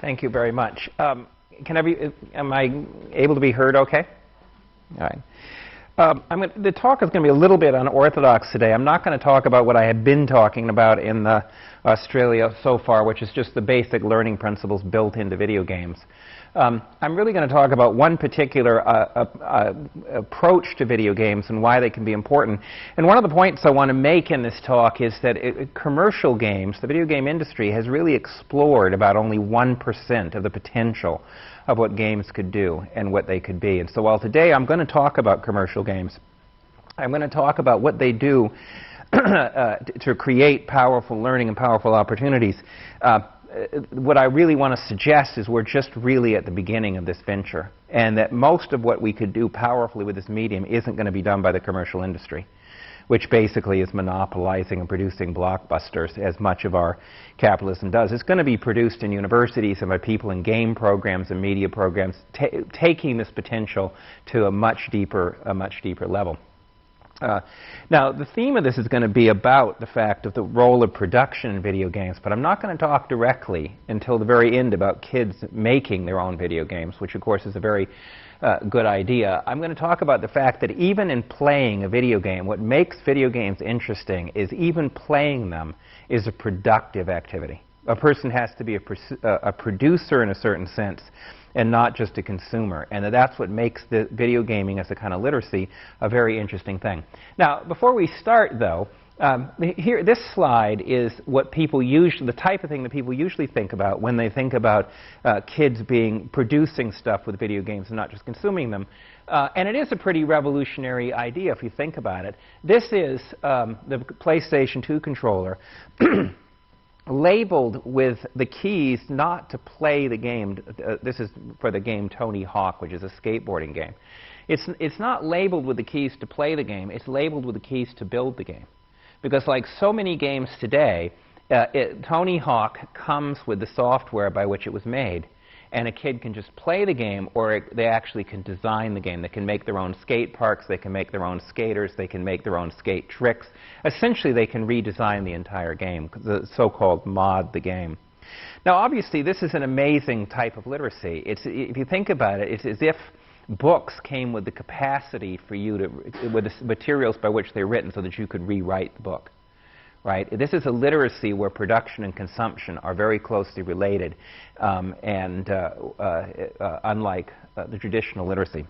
Thank you very much. Am I able to be heard okay? All right. The talk is going to be a little bit unorthodox today. I'm not going to talk about what I have been talking about in Australia so far, which is just the basic learning principles built into video games. I'm really going to talk about one particular approach to video games and why they can be important. And one of the points I want to make in this talk is that commercial games, the video game industry, has really explored about only 1% of the potential of what games could do and what they could be. And so while today I'm going to talk about commercial games, I'm going to talk about what they do to create powerful learning and powerful opportunities. What I really want to suggest is we're just really at the beginning of this venture, and that most of what we could do powerfully with this medium isn't going to be done by the commercial industry, which basically is monopolizing and producing blockbusters, as much of our capitalism does. It's going to be produced in universities and by people in game programs and media programs, taking this potential to a much deeper level. Now, the theme of this is going to be about the fact of the role of production in video games, but I'm not going to talk directly until the very end about kids making their own video games, which of course is a very good idea. I'm going to talk about the fact that even in playing a video game, what makes video games interesting is even playing them is a productive activity. A person has to be a producer in a certain sense, and not just a consumer, and that's what makes the video gaming as a kind of literacy a very interesting thing. Now, before we start, though, this slide is what people usually, the type of thing that people usually think about when they think about kids producing stuff with video games and not just consuming them. And it is a pretty revolutionary idea if you think about it. This is the PlayStation 2 controller labeled with the keys not to play the game. This is for the game Tony Hawk, which is a skateboarding game. It's not labeled with the keys to play the game. It's labeled with the keys to build the game. Because like so many games today, Tony Hawk comes with the software by which it was made. And a kid can just play the game, or they actually can design the game. They can make their own skate parks, they can make their own skaters, they can make their own skate tricks. Essentially, they can redesign the entire game, the so-called mod the game. Now, obviously, this is an amazing type of literacy. If you think about it, it's as if books came with the capacity for you to, with the materials by which they're written so that you could rewrite the book. Right? This is a literacy where production and consumption are very closely related, unlike the traditional literacy.